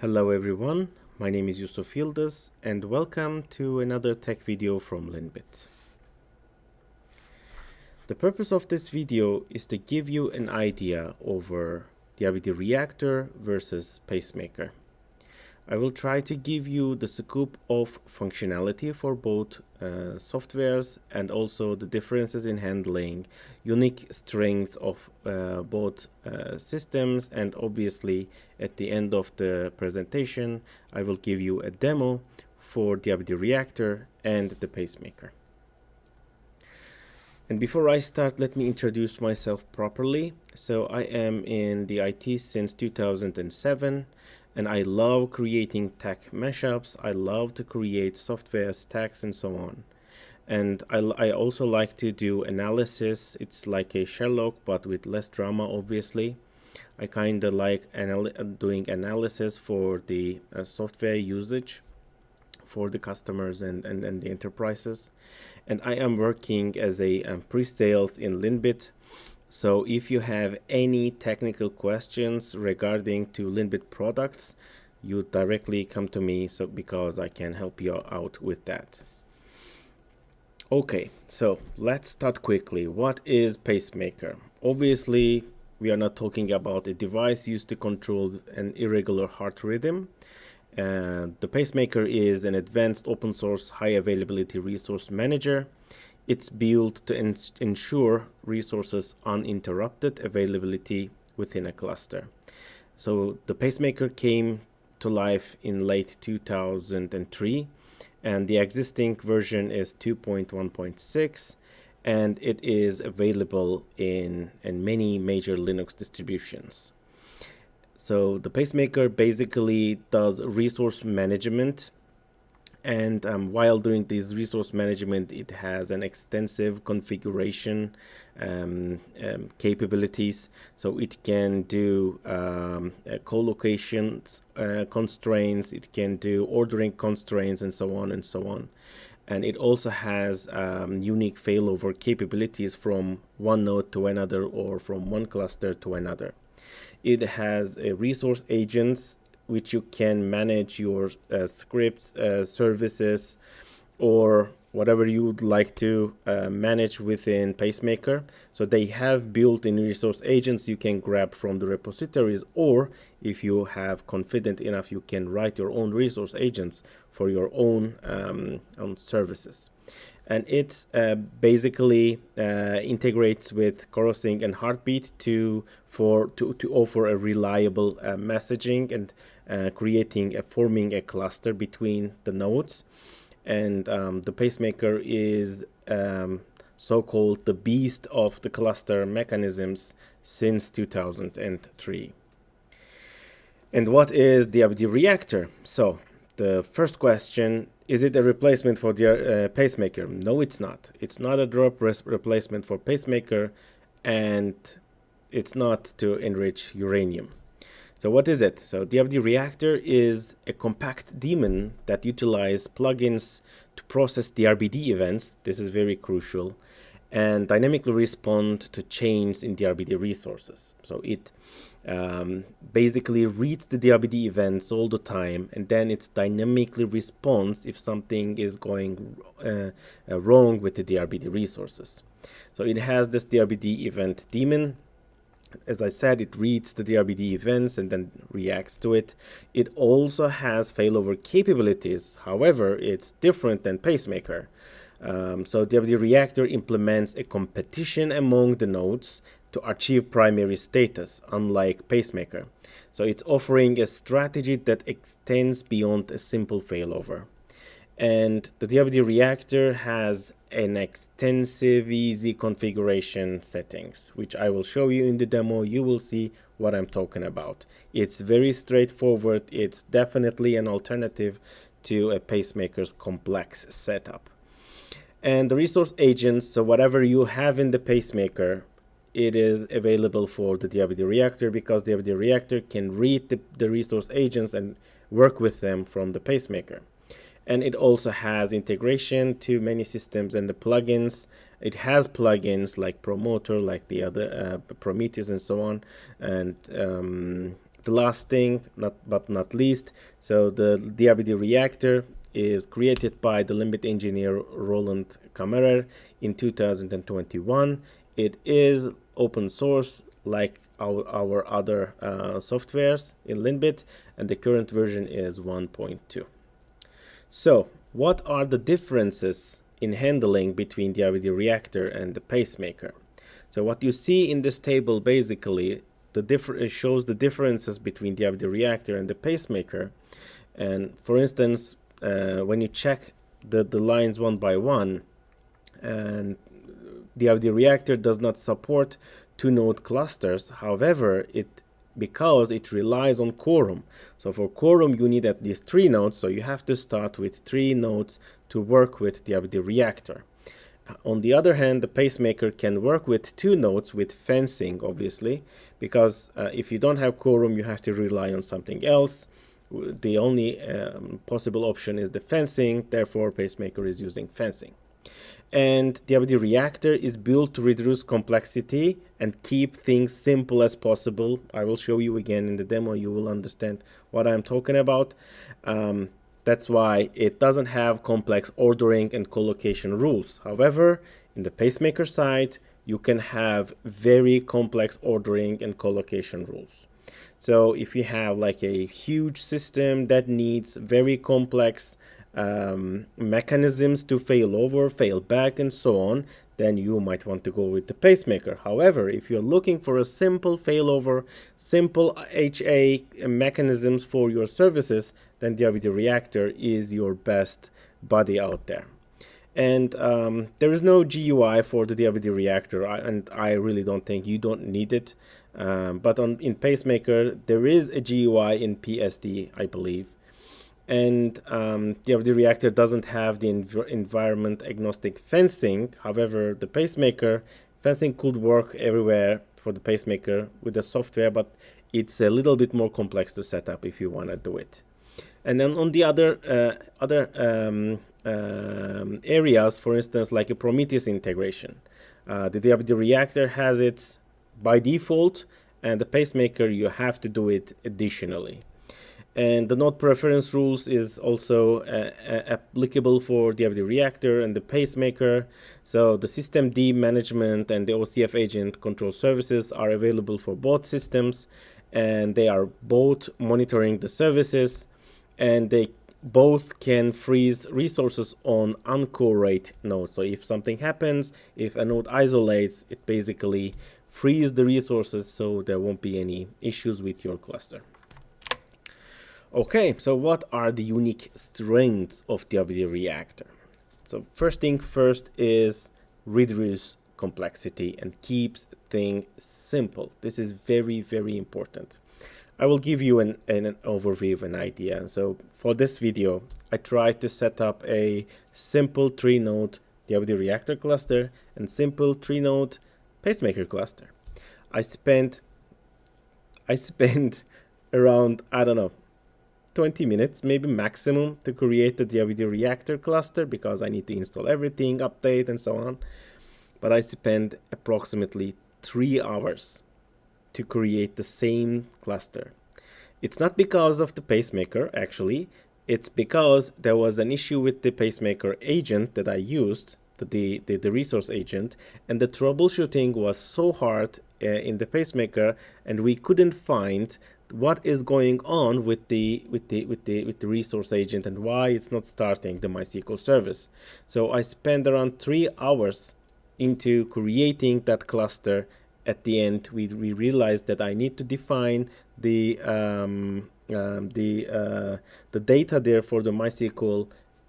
Hello everyone, my name is Yusuf Yildiz and welcome to another tech video from LINBIT. The purpose of this video is to give you an idea over DRBD Reactor versus Pacemaker. I will try to give you the scope of functionality for both softwares and also the differences in handling, unique strengths of both systems, and obviously at the end of the presentation I will give you a demo for DRBD Reactor and the Pacemaker. And before I start, let me introduce myself properly. So I am in the IT since 2007. And I love creating tech mashups. I love to create software stacks and so on. And I also like to do analysis. It's like a Sherlock, but with less drama, obviously. I kind of like doing analysis for the software usage for the customers and the enterprises. And I am working as a pre-sales in LINBIT. So if you have any technical questions regarding to LINBIT products, you directly come to me because I can help you out with that. Okay, so let's start quickly. What is Pacemaker? Obviously, we are not talking about a device used to control an irregular heart rhythm. The Pacemaker is an advanced open source high availability resource manager. It's built to ensure resources uninterrupted availability within a cluster. So the Pacemaker came to life in late 2003, and the existing version is 2.1.6, and it is available in many major Linux distributions. So the Pacemaker basically does resource management. And while doing this resource management, it has an extensive configuration capabilities. So it can do co-locations constraints, it can do ordering constraints, and so on and so on. And it also has unique failover capabilities from one node to another or from one cluster to another. It has a resource agents which you can manage your scripts, services, or whatever you would like to manage within Pacemaker. So they have built-in resource agents you can grab from the repositories, or if you have confident enough, you can write your own resource agents for your own services. And it basically integrates with Corosing and Heartbeat to offer a reliable messaging and forming a cluster between the nodes. And the Pacemaker is so-called the beast of the cluster mechanisms since 2003. And what is the DRBD Reactor? So the first question, is it a replacement for the Pacemaker? No, it's not. It's not a drop replacement for Pacemaker, and it's not to enrich uranium. So what is it? So DRBD Reactor is a compact daemon that utilizes plugins to process DRBD events. This is very crucial, and dynamically respond to changes in DRBD resources. So it basically reads the DRBD events all the time, and then it dynamically responds if something is going wrong with the DRBD resources. So it has this DRBD event daemon. As I said, it reads the DRBD events and then reacts to it. It also has failover capabilities. However, it's different than Pacemaker. So DRBD Reactor implements a competition among the nodes to achieve primary status, unlike Pacemaker. So it's offering a strategy that extends beyond a simple failover. And the DRBD Reactor has an extensive, easy configuration settings, which I will show you in the demo. You will see what I'm talking about. It's very straightforward. It's definitely an alternative to a Pacemaker's complex setup. And the resource agents, so whatever you have in the Pacemaker, it is available for the DRBD Reactor because the DRBD Reactor can read the resource agents and work with them from the Pacemaker. And it also has integration to many systems and the plugins. It has plugins like Promoter, like the other Prometheus and so on. And the last thing, not least, so the DRBD reactor is created by the LINBIT engineer Roland Kammerer in 2021. It is open source like our other softwares in LINBIT, and the current version is 1.2. So what are the differences in handling between the DRBD reactor and the pacemaker? So what you see in this table basically it shows the differences between the DRBD reactor and the pacemaker. And for instance, when you check the lines one by one, and the DRBD reactor does not support 2-node clusters. However, because it relies on quorum. So for quorum, you need at least 3 nodes. So you have to start with 3 nodes to work with the DRBD reactor. On the other hand, the pacemaker can work with 2 nodes with fencing, obviously, because if you don't have quorum, you have to rely on something else. The only possible option is the fencing. Therefore, pacemaker is using fencing. And the DRBD reactor is built to reduce complexity and keep things simple as possible. I will show you again in the demo. You will understand what I'm talking about. That's why it doesn't have complex ordering and collocation rules. However, in the pacemaker side, you can have very complex ordering and collocation rules. So if you have like a huge system that needs very complex mechanisms to fail over, fail back, and so on, then you might want to go with the pacemaker. However, if you're looking for a simple failover, simple HA mechanisms for your services, then the DRBD reactor is your best buddy out there. And there is no GUI for the DRBD reactor, and I really don't think you don't need it. But in pacemaker, there is a GUI in PSD, I believe. And the DRBD reactor doesn't have the environment agnostic fencing. However, the pacemaker fencing could work everywhere for the pacemaker with the software, but it's a little bit more complex to set up if you want to do it. And then on the other areas, for instance, like a Prometheus integration, the DRBD reactor has it by default, and the pacemaker you have to do it additionally. And the node preference rules is also applicable for the DRBD reactor and the pacemaker. So the system D management and the OCF agent control services are available for both systems, and they are both monitoring the services, and they both can freeze resources on uncorrelate nodes. So if something happens, if a node isolates, it basically frees the resources, so there won't be any issues with your cluster. Okay, so what are the unique strengths of the DRBD reactor? So first thing first is reduce complexity and keeps things simple. This is very, very important. I will give you an overview of an idea. So for this video, I tried to set up a simple 3-node DRBD reactor cluster and simple 3-node pacemaker cluster. I spent around, I don't know, 20 minutes, maybe maximum, to create the DRBD reactor cluster because I need to install everything, update, and so on. But I spent approximately 3 hours to create the same cluster. It's not because of the pacemaker, actually. It's because there was an issue with the pacemaker agent that I used, the resource agent, and the troubleshooting was so hard in the pacemaker, and we couldn't find what is going on with the resource agent and why it's not starting the MySQL service. So I spent around 3 hours into creating that cluster. At the end, we realized that I need to define the data there for the MySQL,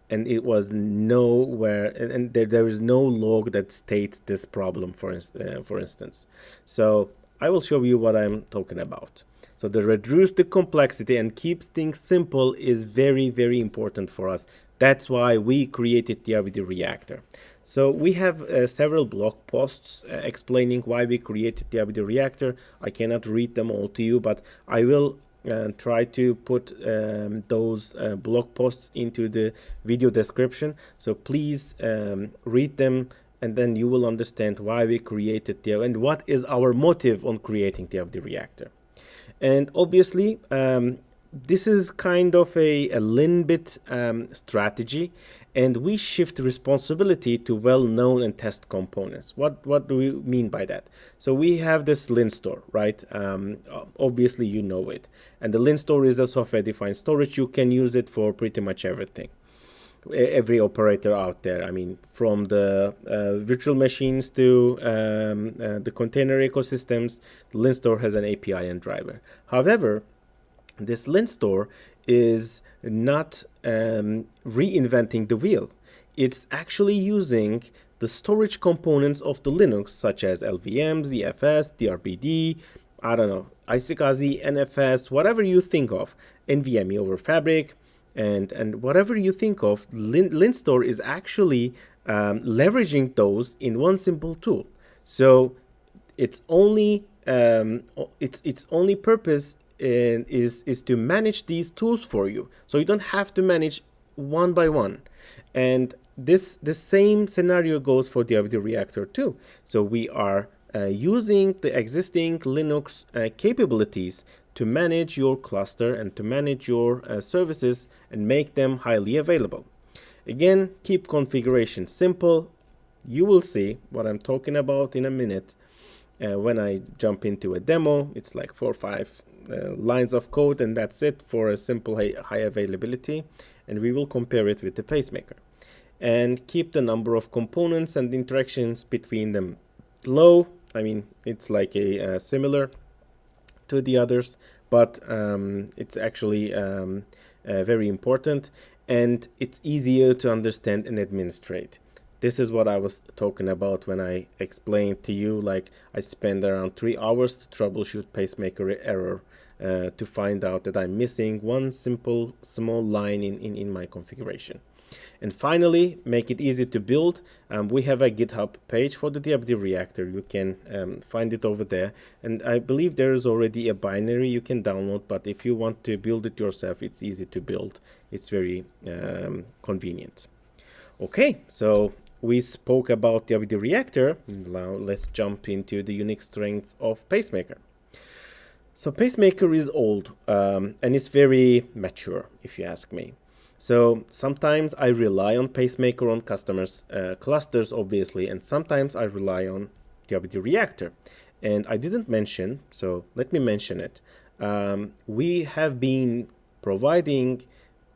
and it was nowhere, and there is no log that states this problem, for instance. So I will show you what I'm talking about. So the reduce the complexity and keeps things simple is very, very important for us. That's why we created the DRBD reactor. So we have several blog posts explaining why we created the DRBD reactor. I cannot read them all to you, but I will try to put those blog posts into the video description. So please read them, and then you will understand why we created and what is our motive on creating the DRBD reactor. And obviously, this is kind of a LINBIT strategy, and we shift responsibility to well-known and test components. What do we mean by that? So we have this LIN store, right? Obviously, you know it. And the LIN store is a software-defined storage. You can use it for pretty much everything. Every operator out there. I mean, from the virtual machines to the container ecosystems, the LIN store has an API and driver. However, this LIN store is not reinventing the wheel. It's actually using the storage components of the Linux, such as LVM, ZFS, DRBD, I don't know, iSCSI, NFS, whatever you think of, NVMe over Fabric, and whatever you think of, LIN store is actually leveraging those in one simple tool. So its only purpose is to manage these tools for you, so you don't have to manage one by one. And the same scenario goes for DRBD Reactor too. So we are using the existing Linux capabilities to manage your cluster and to manage your services and make them highly available. Again, keep configuration simple. You will see what I'm talking about in a minute when I jump into a demo. It's like 4 or 5 lines of code, and that's it for a simple high availability. And we will compare it with the Pacemaker. And keep the number of components and interactions between them low. I mean, it's like a similar to the others, but it's actually very important, and it's easier to understand and administrate. This is what I was talking about when I explained to you, like I spent around 3 hours to troubleshoot Pacemaker error to find out that I'm missing one simple small line in my configuration. And finally, make it easy to build. We have a GitHub page for the DRBD Reactor. You can find it over there. And I believe there is already a binary you can download, but if you want to build it yourself, it's easy to build. It's very convenient. Okay, so we spoke about the DRBD Reactor. Now let's jump into the unique strengths of Pacemaker. So Pacemaker is old and it's very mature, if you ask me. So sometimes I rely on Pacemaker on customers' clusters, obviously, and sometimes I rely on DRBD Reactor. And I didn't mention, so let me mention it. We have been providing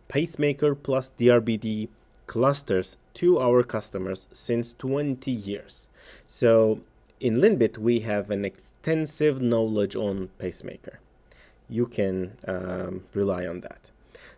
Pacemaker plus DRBD clusters to our customers since 20 years. So in LINBIT, we have an extensive knowledge on Pacemaker. You can rely on that.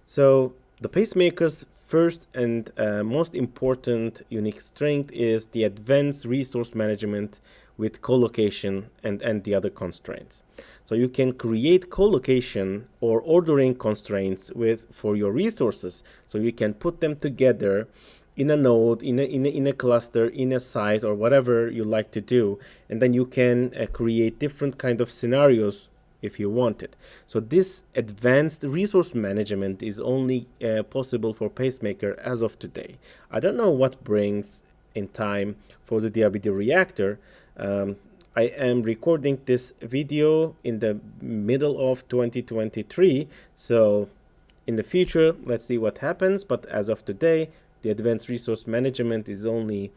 So the Pacemaker's first and most important unique strength is the advanced resource management with co-location and the other constraints. So you can create co-location or ordering constraints for your resources. So you can put them together in a node, in a cluster, in a site, or whatever you like to do, and then you can create different kind of scenarios if you want it. So this advanced resource management is only possible for Pacemaker as of today. I don't know what brings in time for the DRBD Reactor. I am recording this video in the middle of 2023, so in the future, let's see what happens. But as of today, the advanced resource management is only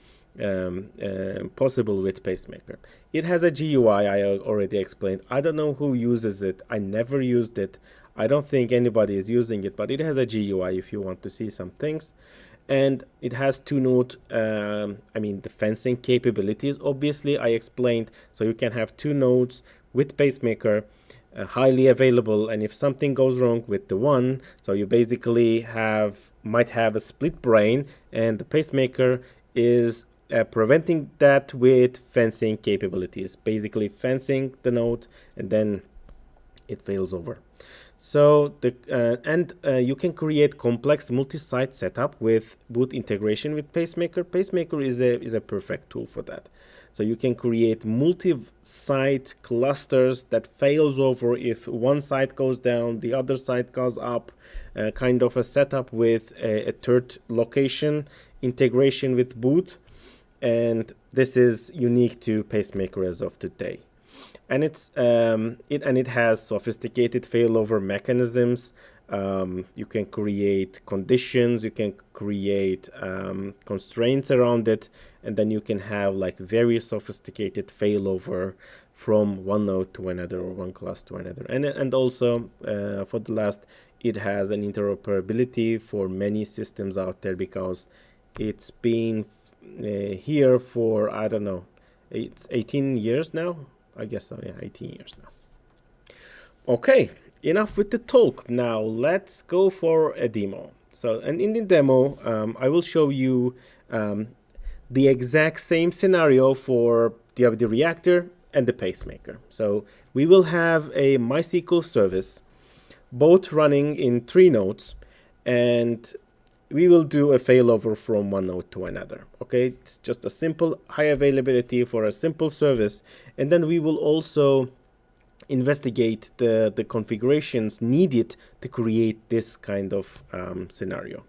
possible with Pacemaker. It has a GUI, I already explained. I don't know who uses it. I never used it. I don't think anybody is using it, but it has a GUI if you want to see some things. And it has 2-node, the fencing capabilities. Obviously, I explained, so you can have 2 nodes with Pacemaker, highly available. And if something goes wrong with the one, so you basically might have a split brain, and the Pacemaker is preventing that with fencing capabilities, basically fencing the node, and then it fails over. So you can create complex multi-site setup with boot integration with Pacemaker. Pacemaker is a perfect tool for that. So you can create multi-site clusters that fails over if one site goes down, the other site goes up, kind of a setup with a third location integration with boot. And this is unique to Pacemaker as of today. and it has sophisticated failover mechanisms. You can create conditions, you can create constraints around it, and then you can have like very sophisticated failover from one node to another or one class to another. And also for the last, it has an interoperability for many systems out there, because it's been here for, I don't know, it's 18 years now. I guess so, yeah, 18 years now. Okay, enough with the talk. Now let's go for a demo. So, and in the demo, I will show you the exact same scenario for DRBD Reactor and the Pacemaker. So we will have a MySQL service, both running in 3 nodes, and we will do a failover from one node to another. Okay, it's just a simple high availability for a simple service, and then we will also investigate the configurations needed to create this kind of scenario.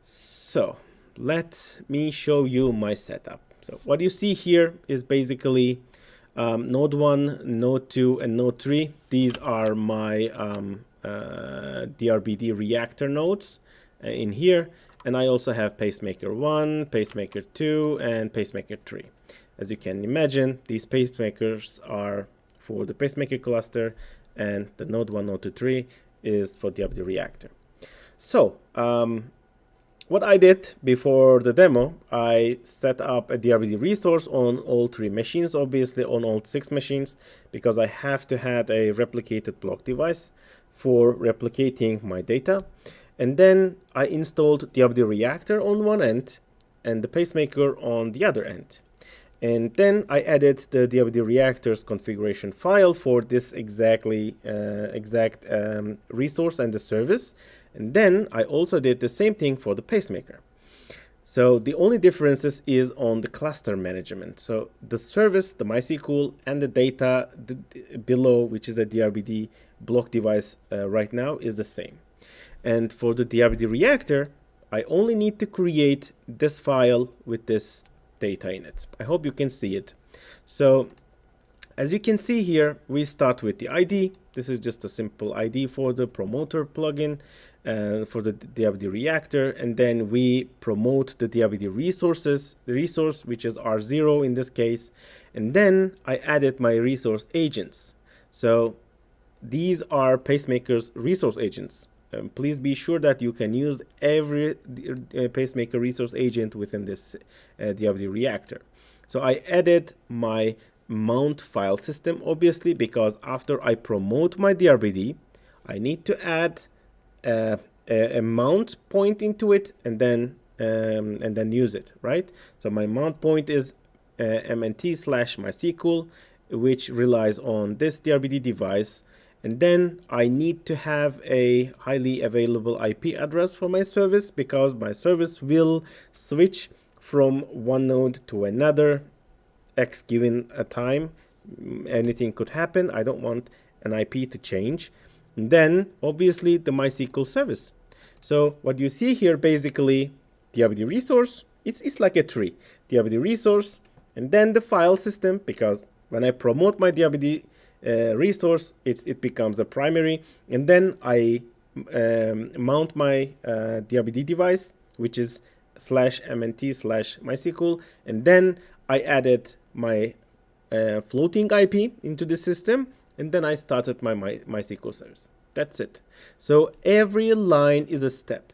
So let me show you my setup. So what you see here is basically node 1, node 2, and node 3. These are my DRBD Reactor nodes in here, and I also have Pacemaker 1, Pacemaker 2, and Pacemaker 3. As you can imagine, these pacemakers are for the Pacemaker Cluster, and the node 1, node 2, 3 is for DRBD Reactor. So what I did before the demo, I set up a DRBD resource on all 3 machines, obviously on all 6 machines, because I have to have a replicated block device for replicating my data. And then I installed DRBD Reactor on one end and the Pacemaker on the other end. And then I added the DRBD Reactor's configuration file for this exact resource and the service. And then I also did the same thing for the Pacemaker. So the only differences is on the cluster management. So the service, the MySQL, and the data below, which is a DRBD block device right now, is the same. And for the DRBD Reactor, I only need to create this file with this data in it. I hope you can see it. So as you can see here, we start with the ID. This is just a simple ID for the promoter plugin for the DRBD Reactor, and then we promote the DRBD resources, the resource which is R0 in this case, and then I added my resource agents. So these are Pacemaker's resource agents. Please be sure that you can use every Pacemaker resource agent within this DRBD Reactor. So I added my mount file system, obviously, because after I promote my DRBD, I need to add a mount point into it and then use it, right? So my mount point is mnt/mysql, which relies on this DRBD device. And then I need to have a highly available IP address for my service, because my service will switch from one node to another X given a time. Anything could happen. I don't want an IP to change. And then obviously the MySQL service. So what you see here, basically DRBD resource, it's like a tree. DRBD resource, and then the file system, because when I promote my DRBD resource, it becomes a primary, and then I mount my DRBD device, which is /mnt/mysql, and then I added my floating IP into the system, and then I started my MySQL service. That's it. So every line is a step.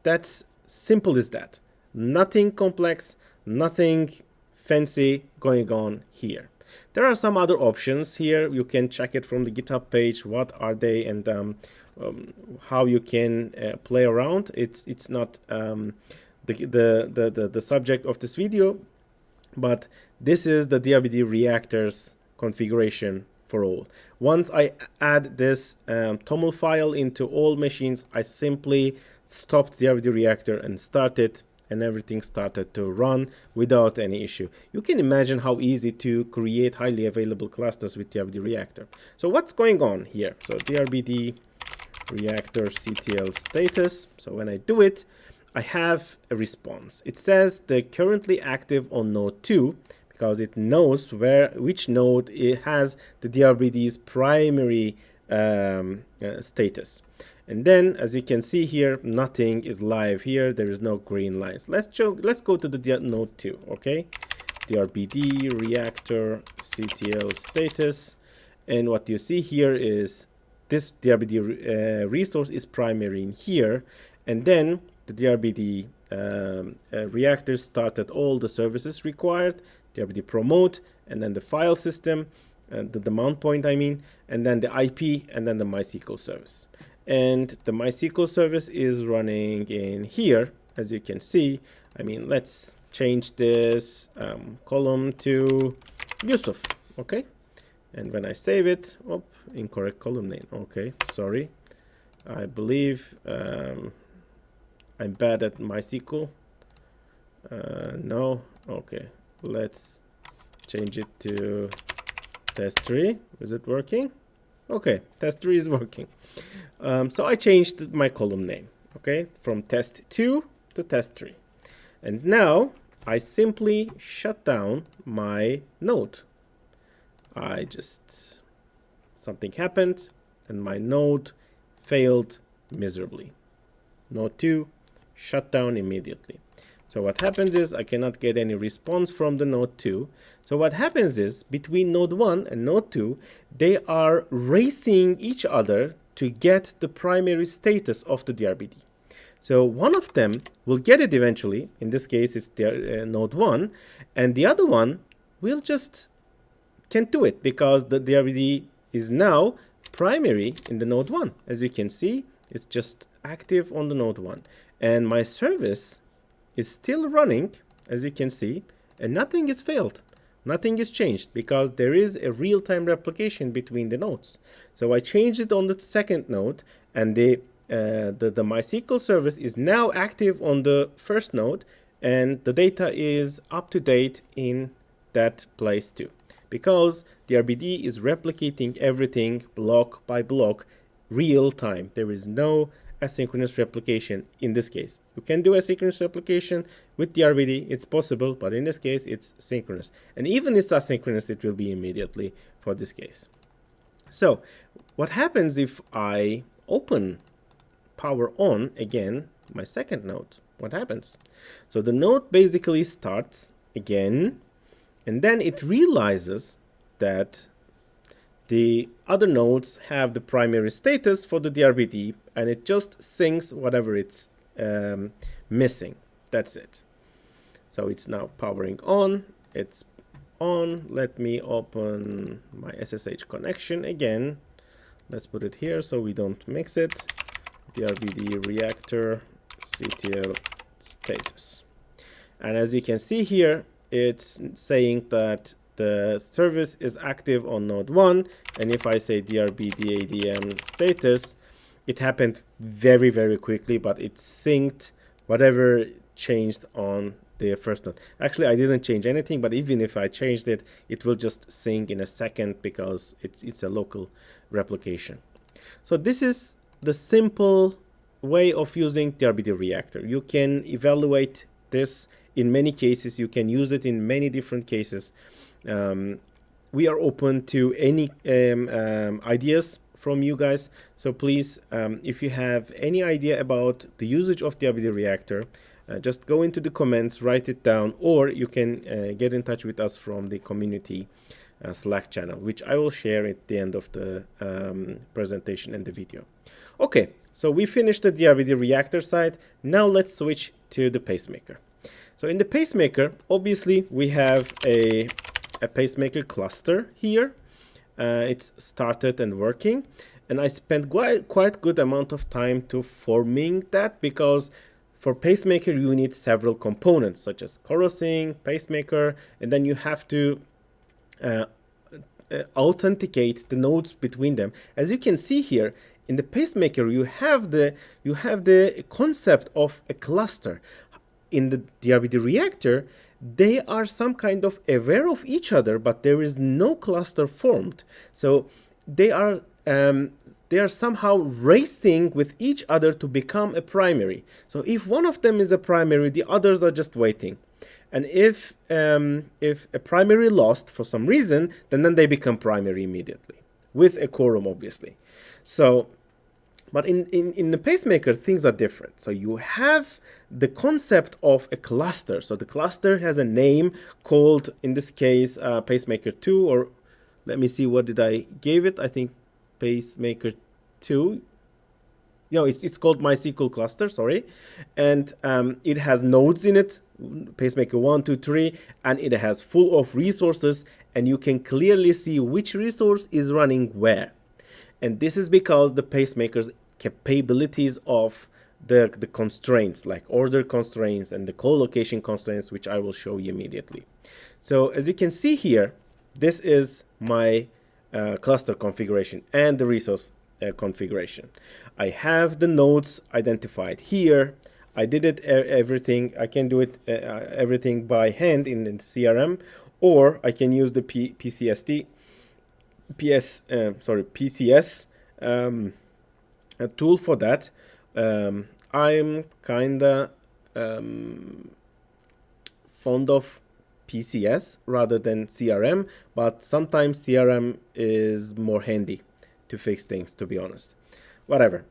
That's simple as that. Nothing complex, nothing fancy going on here. There are some other options here. You can check it from the GitHub page. What are they, and how you can play around. It's not the subject of this video, but this is the DRBD Reactor's configuration for all. Once I add this TOML file into all machines, I simply stopped the DRBD Reactor and started, and everything started to run without any issue. You can imagine how easy to create highly available clusters with DRBD Reactor. So what's going on here? So DRBD Reactor CTL status. So when I do it, I have a response. It says they're currently active on node 2, because it knows which node it has the DRBD's primary status. And then, as you can see here, nothing is live here. There is no green lines. Let's go to the node 2, okay? DRBD Reactor CTL status. And what you see here is this DRBD resource is primary in here. And then the DRBD reactor started all the services required, DRBD promote, and then the file system, the mount point, I mean, and then the IP, and then the MySQL service. And the MySQL service is running in here, as you can see. I mean, let's change this column to Yusuf, okay? And when I save it, oh, incorrect column name, okay, sorry. I believe I'm bad at MySQL. No, okay, let's change it to test3. Is it working? Okay, test3 is working. So I changed my column name, okay, from test2 to test3. And now I simply shut down my node. Something happened and my node failed miserably. Node 2 shut down immediately. So what happens is I cannot get any response from the node 2. So what happens is between node 1 and node 2, they are racing each other to get the primary status of the DRBD. So one of them will get it eventually. In this case, it's node 1, and the other one will just can't do it because the DRBD is now primary in the node 1. As you can see, it's just active on the node 1. And my service is still running, as you can see, and nothing is failed. Nothing is changed because there is a real-time replication between the nodes. So I changed it on the second node, and the MySQL service is now active on the first node, and the data is up to date in that place too. Because the DRBD is replicating everything block by block, real time. There is no asynchronous replication in this case. You can do asynchronous replication with the DRBD, it's possible, but in this case it's synchronous. And even if it's asynchronous, it will be immediately for this case. So what happens if I open power on again my second node? What happens? So the node basically starts again, and then it realizes that the other nodes have the primary status for the DRBD, and it just syncs whatever it's missing. That's it. So it's now powering on. It's on. Let me open my SSH connection again. Let's put it here so we don't mix it. DRBD Reactor CTL status. And as you can see here, it's saying that the service is active on node 1, and if I say DRBD ADM status, it happened very, very quickly, but it synced whatever changed on the first node. Actually, I didn't change anything, but even if I changed it, it will just sync in a second because it's a local replication. So this is the simple way of using DRBD Reactor. You can evaluate this in many cases. You can use it in many different cases. We are open to any ideas from you guys. So please, if you have any idea about the usage of DRBD Reactor, just go into the comments, write it down, or you can get in touch with us from the community Slack channel, which I will share at the end of the presentation and the video. Okay, so we finished the DRBD Reactor side. Now let's switch to the Pacemaker. So in the Pacemaker, obviously we have a Pacemaker Cluster here. It's started and working, and I spent quite good amount of time to forming that, because for Pacemaker you need several components such as chorusing, Pacemaker, and then you have to authenticate the nodes between them. As you can see here in the Pacemaker, you have the concept of a cluster. In the DRBD Reactor, they are some kind of aware of each other, but there is no cluster formed. So they are they are somehow racing with each other to become a primary. So if one of them is a primary, the others are just waiting. And if a primary lost for some reason, then they become primary immediately with a quorum, obviously. So, but in the pacemaker, things are different. So you have the concept of a cluster. So the cluster has a name called, in this case, Pacemaker 2, or let me see, what did I give it? I think Pacemaker 2. No, it's called MySQL cluster, sorry. And it has nodes in it, Pacemaker 1, 2, 3, and it has full of resources, and you can clearly see which resource is running where. And this is because the pacemaker's capabilities of the constraints, like order constraints and the co-location constraints, which I will show you immediately. So as you can see here, this is my cluster configuration and the resource configuration. I have the nodes identified here. I did it everything. I can do it everything by hand in CRM, or I can use the PCS a tool for that. I'm kinda fond of PCS rather than CRM, but sometimes CRM is more handy to fix things, to be honest. Whatever,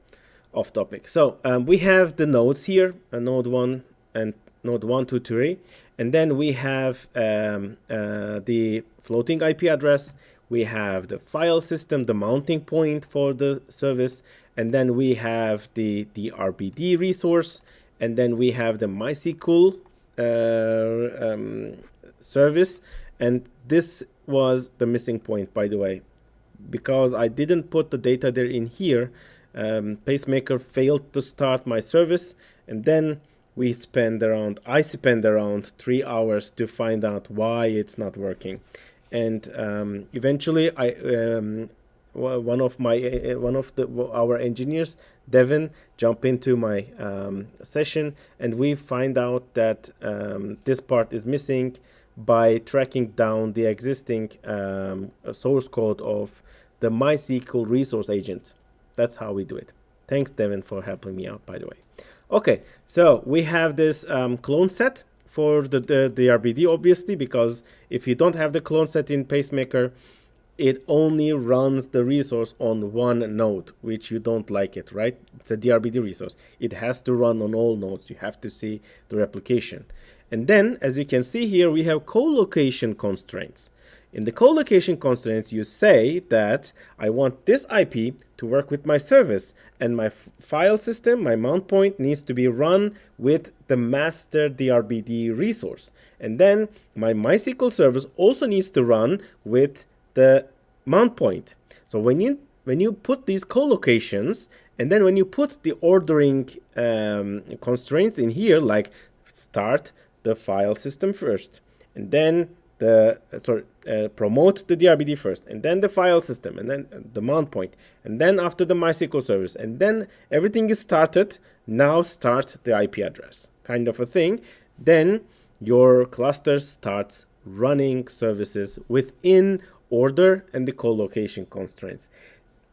off topic. So we have the nodes here, node 1 and node 1, 2, 3, and then we have the floating IP address. We have the file system, the mounting point for the service, and then we have the DRBD resource, and then we have the MySQL service. And this was the missing point, by the way, because I didn't put the data there in here. Pacemaker failed to start my service, and then I spend around 3 hours to find out why it's not working. And eventually, one of our engineers, Devin, jumped into my session, and we find out that this part is missing by tracking down the existing source code of the MySQL resource agent. That's how we do it. Thanks, Devin, for helping me out, by the way. Okay, so we have this clone set for the DRBD, obviously, because if you don't have the clone set in Pacemaker, it only runs the resource on one node, which you don't like it, right? It's a DRBD resource. It has to run on all nodes. You have to see the replication. And then, as you can see here, we have co-location constraints. In the co-location constraints, you say that I want this IP to work with my service, and my file system, my mount point, needs to be run with the master DRBD resource. And then my MySQL service also needs to run with the mount point. So when you put these co-locations, and then when you put the ordering constraints in here, like start the file system first, and then promote the DRBD first, and then the file system, and then the mount point, and then after the MySQL service, and then everything is started, now start the IP address, kind of a thing. Then your cluster starts running services within order and the co-location constraints.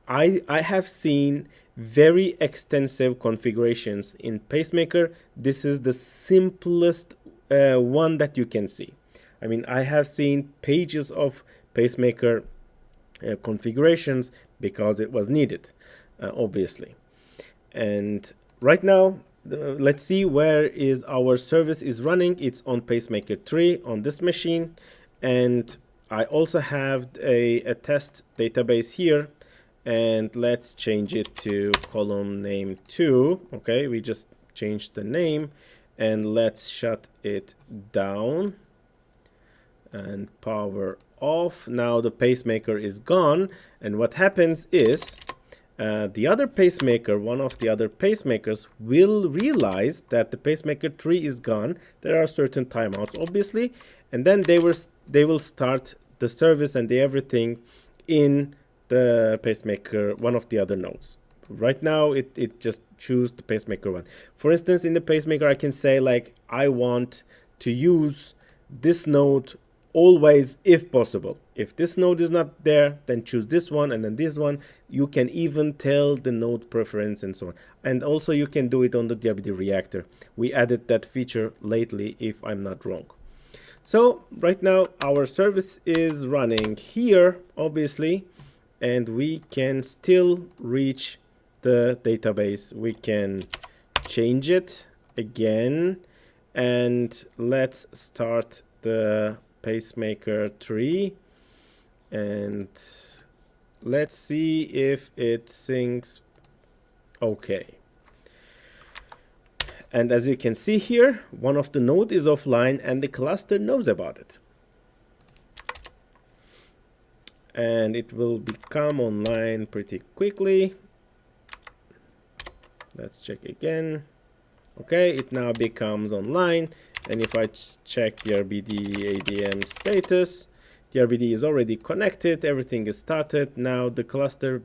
I have seen very extensive configurations in Pacemaker. This is the simplest one that you can see. I mean, I have seen pages of Pacemaker configurations because it was needed, obviously. And right now, let's see where is our service is running. It's on Pacemaker 3 on this machine. And I also have a test database here. And let's change it to column name 2. Okay, we just changed the name. And let's shut it down and power off. Now the pacemaker is gone, and what happens is the other pacemaker, one of the other pacemakers, will realize that the pacemaker 3 is gone. There are certain timeouts, obviously, and then they will start the service and the everything in the pacemaker, one of the other nodes. Right now, it just choose the pacemaker one. For instance, in the pacemaker, I can say like I want to use this node always, if possible. If this node is not there, then choose this one and then this one. You can even tell the node preference and so on. And also you can do it on the DRBD Reactor. We added that feature lately, if I'm not wrong. So right now our service is running here, obviously, and we can still reach the database. We can change it again, and let's start the pacemaker tree, and let's see if it syncs. Okay. And as you can see here, one of the nodes is offline and the cluster knows about it. And it will become online pretty quickly. Let's check again. Okay, it now becomes online. And if I check DRBD ADM status, DRBD is already connected. Everything is started. Now the cluster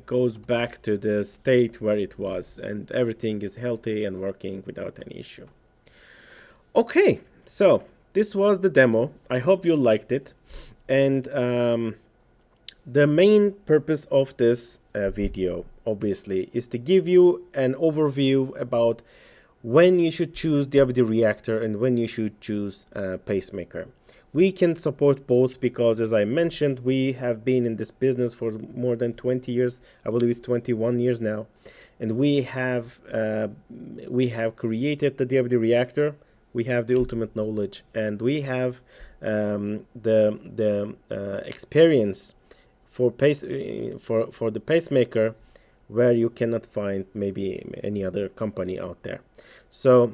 goes back to the state where it was, and everything is healthy and working without any issue. Okay, so this was the demo. I hope you liked it. And the main purpose of this video, obviously, is to give you an overview about when you should choose DRBD Reactor and when you should choose Pacemaker. We can support both because, as I mentioned, we have been in this business for more than 20 years. I believe it's 21 years now. And we have created the DRBD Reactor. We have the ultimate knowledge, and we have the experience for the pacemaker, where you cannot find maybe any other company out there. So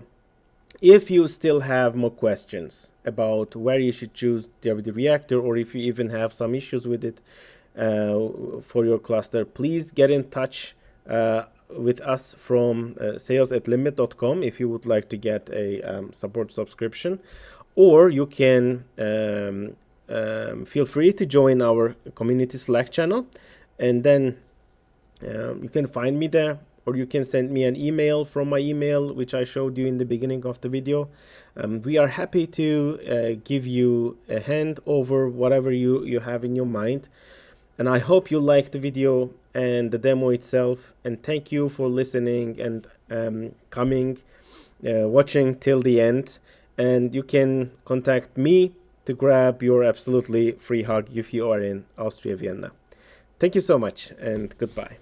if you still have more questions about where you should choose DRBD Reactor, or if you even have some issues with it for your cluster, please get in touch with us from sales@linbit.com if you would like to get a support subscription, or you can feel free to join our community Slack channel, and then you can find me there, or you can send me an email from my email, which I showed you in the beginning of the video. We are happy to give you a hand over whatever you have in your mind. And I hope you liked the video and the demo itself. And thank you for listening and watching till the end. And you can contact me to grab your absolutely free hug if you are in Austria, Vienna. Thank you so much, and goodbye.